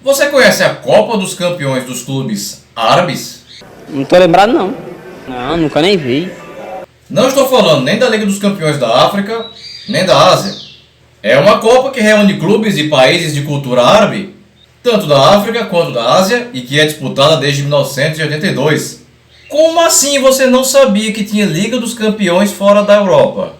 Você conhece a Copa dos Campeões dos Clubes Árabes? Não tô lembrado não. Não, nunca nem vi. Não estou falando nem da Liga dos Campeões da África, nem da Ásia. É uma Copa que reúne clubes e países de cultura árabe, tanto da África quanto da Ásia, e que é disputada desde 1982. Como assim você não sabia que tinha Liga dos Campeões fora da Europa?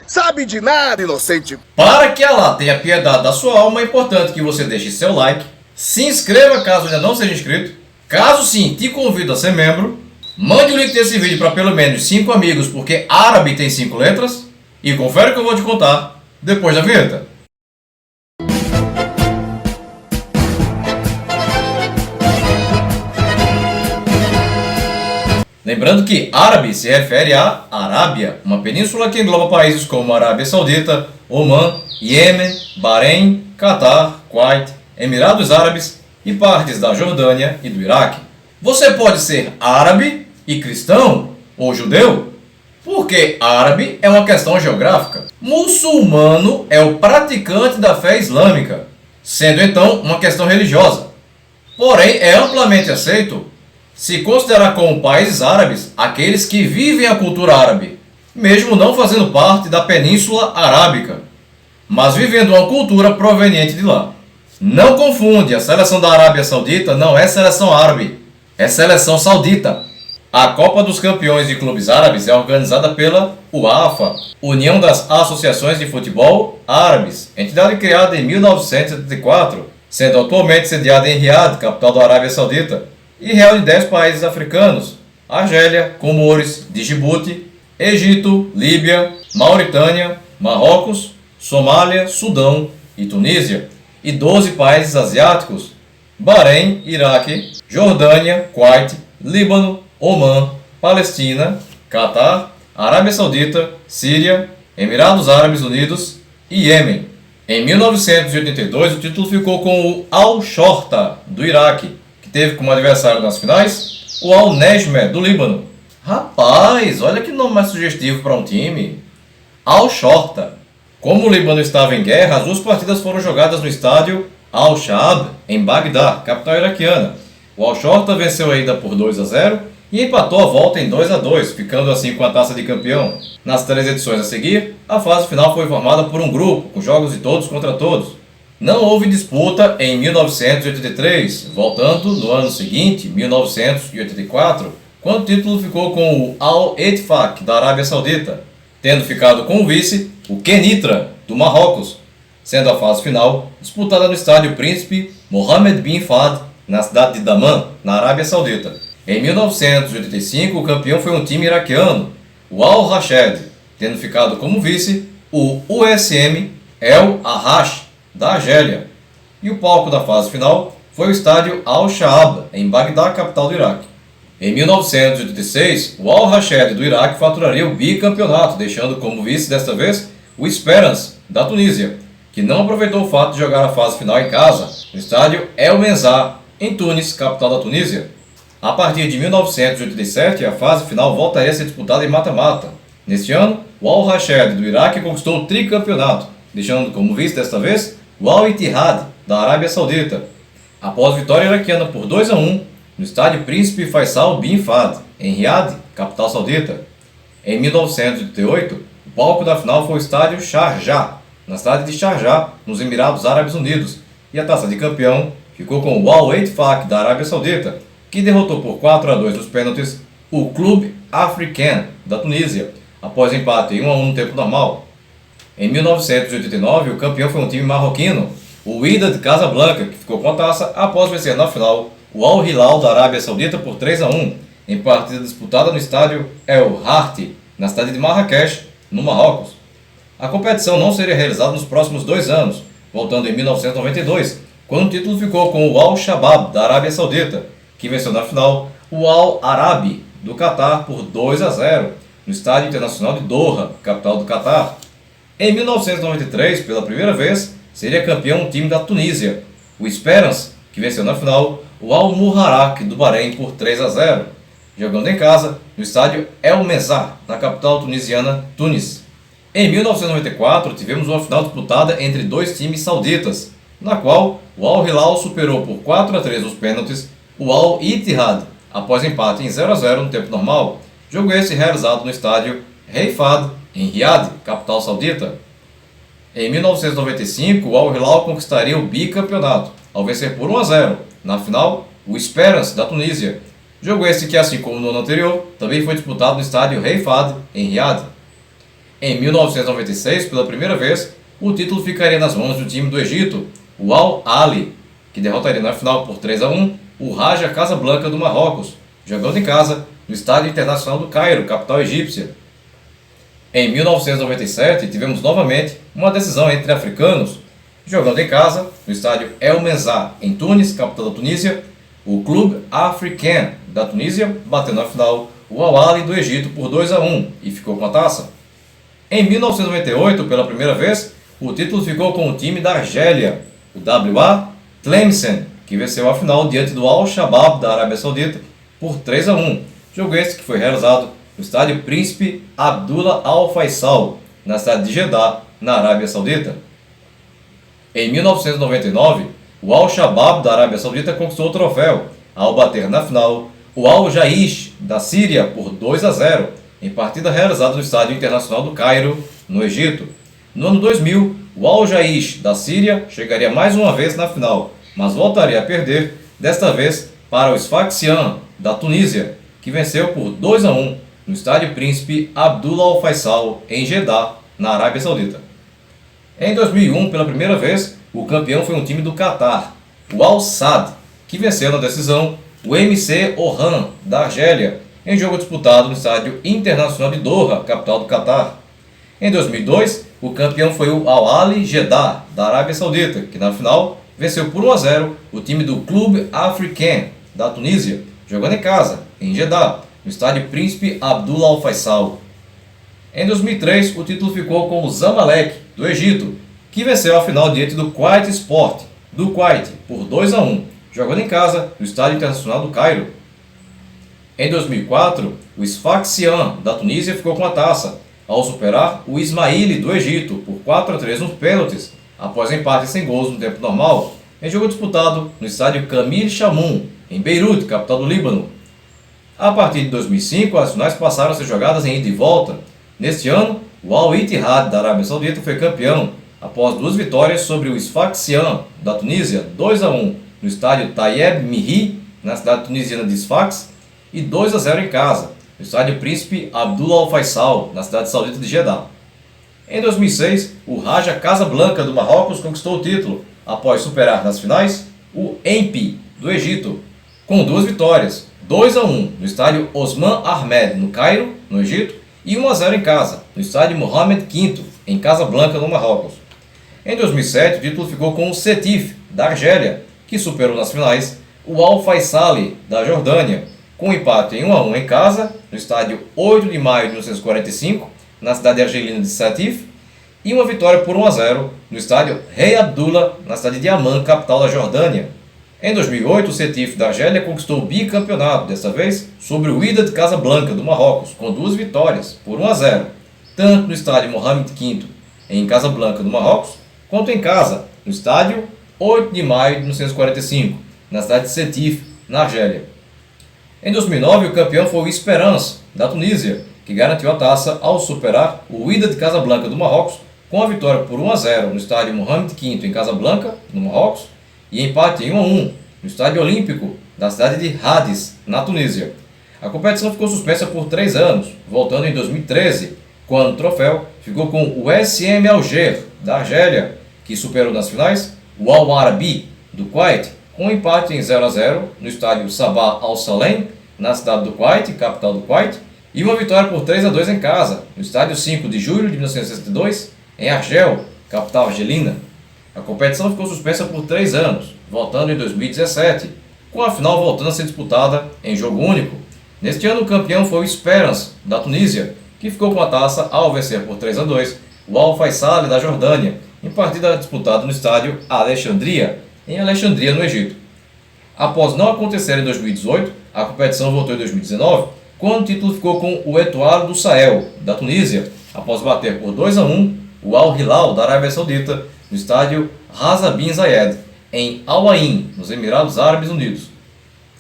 Sabe de nada, inocente. Para que Allah tenha piedade da sua alma, é importante que você deixe seu like, se inscreva caso ainda não seja inscrito, caso sim, te convido a ser membro, mande o link desse vídeo para pelo menos 5 amigos, porque árabe tem 5 letras, e confere o que eu vou te contar depois da vinheta. Lembrando que árabe se refere à Arábia, uma península que engloba países como Arábia Saudita, Omã, Iêmen, Bahrein, Catar, Kuwait, Emirados Árabes e partes da Jordânia e do Iraque. Você pode ser árabe e cristão ou judeu, porque árabe é uma questão geográfica. Muçulmano é o praticante da fé islâmica, sendo então uma questão religiosa. Porém, é amplamente aceito se considerar como países árabes aqueles que vivem a cultura árabe, mesmo não fazendo parte da Península Arábica, mas vivendo uma cultura proveniente de lá. Não confunde, a seleção da Arábia Saudita não é seleção árabe, é seleção saudita. A Copa dos Campeões de Clubes Árabes é organizada pela UAFA, União das Associações de Futebol Árabes, entidade criada em 1974, sendo atualmente sediada em Riad, capital da Arábia Saudita, e reúne 10 países africanos: Argélia, Comores, Djibouti, Egito, Líbia, Mauritânia, Marrocos, Somália, Sudão e Tunísia, e 12 países asiáticos: Bahrein, Iraque, Jordânia, Kuwait, Líbano, Omã, Palestina, Catar, Arábia Saudita, Síria, Emirados Árabes Unidos e Iêmen. Em 1982, o título ficou com o Al-Shorta, do Iraque, que teve como adversário nas finais o Al-Nejmeh, do Líbano. Rapaz, olha que nome mais sugestivo para um time. Al-Shorta. Como o Líbano estava em guerra, as duas partidas foram jogadas no estádio Al-Shaab, em Bagdá, capital iraquiana. O Al-Shorta venceu a ida por 2-0 e empatou a volta em 2-2, ficando assim com a taça de campeão. Nas 3 edições a seguir, a fase final foi formada por um grupo, com jogos de todos contra todos. Não houve disputa em 1983, voltando no ano seguinte, 1984, quando o título ficou com o Al-Ettifaq, da Arábia Saudita, tendo ficado com o vice, o Kenitra, do Marrocos, sendo a fase final disputada no estádio Príncipe Mohammed bin Fahd, na cidade de Dammam, na Arábia Saudita. Em 1985, o campeão foi um time iraquiano, o Al-Rashed, tendo ficado como vice o USM El Arrash, da Argélia. E o palco da fase final foi o estádio Al-Shaab, em Bagdá, capital do Iraque. Em 1986, o Al-Rashed do Iraque faturaria o bicampeonato, deixando como vice desta vez o Esperance, da Tunísia, que não aproveitou o fato de jogar a fase final em casa, no estádio El Menzah, em Tunis, capital da Tunísia. A partir de 1987, a fase final voltaria a ser disputada em mata-mata. Neste ano, o Al-Rashed do Iraque conquistou o tricampeonato, deixando como vice desta vez o Al-Ittihad, da Arábia Saudita, após vitória iraquiana por 2-1 no estádio Príncipe Faisal bin Fahd, em Riad, capital saudita. Em 1988, o palco da final foi o estádio Sharjah, na cidade de Sharjah, nos Emirados Árabes Unidos, e a taça de campeão ficou com o Al-Ettifaq, da Arábia Saudita, que derrotou por 4-2 nos pênaltis o Clube Africain, da Tunísia, após empate em 1-1 no tempo normal. Em 1989, o campeão foi um time marroquino, o Wydad Casablanca, que ficou com a taça após vencer na final o Al-Hilal da Arábia Saudita por 3-1, em partida disputada no estádio El Harti, na cidade de Marrakech, no Marrocos. A competição não seria realizada nos próximos 2 anos, voltando em 1992, quando o título ficou com o Al-Shabaab, da Arábia Saudita, que venceu na final o Al-Arabi, do Catar, por 2-0, no Estádio Internacional de Doha, capital do Catar. Em 1993, pela primeira vez, seria campeão um time da Tunísia, o Esperance, que venceu na final o Al-Muharraq do Bahrein por 3-0, jogando em casa no estádio El Menzah, na capital tunisiana Tunis. Em 1994, tivemos uma final disputada entre 2 times sauditas, na qual o Al Hilal superou por 4-3 nos pênaltis o Al Ittihad, após empate em 0-0 no tempo normal. Jogo esse realizado no estádio Rei Fahd, em Riad, capital saudita. Em 1995, o Al Hilal conquistaria o bicampeonato, ao vencer por 1-0, na final, o Esperance, da Tunísia. Jogo esse que, assim como no ano anterior, também foi disputado no estádio Rei Fahd, em Riad. Em 1996, pela primeira vez, o título ficaria nas mãos do time do Egito, o Al Ahly, que derrotaria na final por 3-1 o Raja Casablanca do Marrocos, jogando em casa no Estádio Internacional do Cairo, capital egípcia. Em 1997, tivemos novamente uma decisão entre africanos, jogando em casa no Estádio El Menzah, em Tunis, capital da Tunísia, o Clube Africain da Tunísia bateu na final o Al Ahly do Egito por 2-1 e ficou com a taça. Em 1998, pela primeira vez, o título ficou com o time da Argélia, o WA Tlemcen, que venceu a final diante do Al-Shabaab da Arábia Saudita por 3-1. Jogo esse que foi realizado no estádio Príncipe Abdullah Al Faisal, na cidade de Jeddah, na Arábia Saudita. Em 1999, o Al-Shabaab da Arábia Saudita conquistou o troféu, ao bater na final o Al-Jaish da Síria por 2-0, em partida realizada no Estádio Internacional do Cairo, no Egito. No ano 2000, o Al-Jaish da Síria chegaria mais uma vez na final, mas voltaria a perder, desta vez para o Sfaxian da Tunísia, que venceu por 2-1 no Estádio Príncipe Abdullah Al Faisal, em Jeddah, na Arábia Saudita. Em 2001, pela primeira vez, o campeão foi um time do Catar, o Al Sadd, que venceu na decisão o MC Oran da Argélia, em jogo disputado no Estádio Internacional de Doha, capital do Catar. Em 2002, o campeão foi o Al Ahly Jeddah, da Arábia Saudita, que na final venceu por 1-0 o time do Clube Africain da Tunísia, jogando em casa, em Jeddah, no Estádio Príncipe Abdullah Al Faisal. Em 2003, o título ficou com o Zamalek, do Egito, que venceu a final diante do Kuwait Sport, do Kuwait, por 2-1, jogando em casa, no Estádio Internacional do Cairo. Em 2004, o Sfaxian da Tunísia ficou com a taça, ao superar o Ismaili do Egito por 4-3 nos pênaltis, após empate sem gols no tempo normal, em jogo disputado no estádio Camille Chamoun, em Beirute, capital do Líbano. A partir de 2005, as finais passaram a ser jogadas em ida e volta. Neste ano, o Al Ittihad da Arábia Saudita foi campeão, após 2 vitórias sobre o Sfaxian da Tunísia, 2-1 no estádio Tayeb Mihri, na cidade tunisiana de Sfax, e 2-0 em casa, no estádio Príncipe Abdullah Al Faisal, na cidade saudita de Jeddah. Em 2006, o Raja Casablanca do Marrocos conquistou o título, após superar nas finais o ENPI do Egito, com 2 vitórias, 2-1 no estádio Osman Ahmed, no Cairo, no Egito, e 1-0 em casa, no estádio Mohammed V, em Casablanca, no Marrocos. Em 2007, o título ficou com o Sétif, da Argélia, que superou nas finais o Al Faisali, da Jordânia, com um empate em 1-1 em casa, no estádio 8 de maio de 1945, na cidade argelina de Sétif, e uma vitória por 1-0 no estádio Rei Abdullah, na cidade de Amman, capital da Jordânia. Em 2008, o Sétif da Argélia conquistou o bicampeonato, desta vez sobre o Wydad Casablanca do Marrocos, com 2 vitórias, por 1-0, tanto no estádio Mohammed V, em Casablanca do Marrocos, quanto em casa, no estádio 8 de maio de 1945, na cidade de Sétif, na Argélia. Em 2009, o campeão foi o Esperance, da Tunísia, que garantiu a taça ao superar o Wydad Casablanca do Marrocos, com a vitória por 1-0 no estádio Mohammed V, em Casablanca, no Marrocos, e empate em 1-1 no estádio Olímpico da cidade de Hadis, na Tunísia. A competição ficou suspensa por 3 anos, voltando em 2013, quando o troféu ficou com o SM Alger, da Argélia, que superou nas finais o Al Arabi, do Kuwait, com um empate em 0-0 no estádio Sabah Al Salem, na cidade do Kuwait, capital do Kuwait, e uma vitória por 3-2 em casa, no estádio 5 de julho de 1962, em Argel, capital argelina. A competição ficou suspensa por 3 anos, voltando em 2017, com a final voltando a ser disputada em jogo único. Neste ano, o campeão foi o Esperance, da Tunísia, que ficou com a taça ao vencer por 3-2 o Al Faisal da Jordânia, em partida disputada no estádio Alexandria, em Alexandria, no Egito. Após não acontecer em 2018, a competição voltou em 2019, quando o título ficou com o Etoile do Sahel, da Tunísia, após bater por 2-1 o Al Hilal da Arábia Saudita, no estádio Rasa bin Zayed, em Al Ain, nos Emirados Árabes Unidos.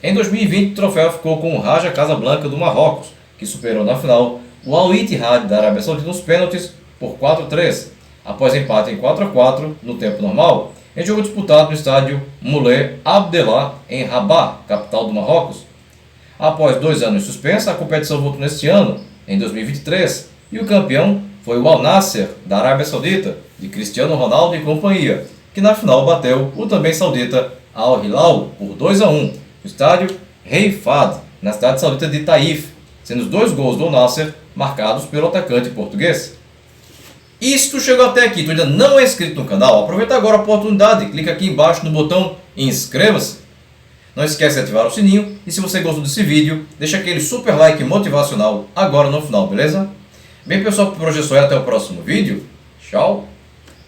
Em 2020, o troféu ficou com o Raja Casablanca do Marrocos, que superou na final o Al Ittihad da Arábia Saudita nos pênaltis por 4-3, após empate em 4-4 no tempo normal, em jogo disputado no estádio Moulay Abdellah, em Rabat, capital do Marrocos. Após 2 anos de suspensa, a competição voltou neste ano, em 2023, e o campeão foi o Al Nassr, da Arábia Saudita, de Cristiano Ronaldo e companhia, que na final bateu o também saudita Al Hilal por 2-1, no estádio Rei Fahd, na cidade saudita de Taif, sendo os 2 gols do Al Nassr marcados pelo atacante português. E se tu chegou até aqui e tu ainda não é inscrito no canal, aproveita agora a oportunidade, clica aqui embaixo no botão inscreva-se. Não esquece de ativar o sininho e se você gostou desse vídeo, deixa aquele super like motivacional agora no final, beleza? Bem pessoal, por hoje é só e até o próximo vídeo. Tchau!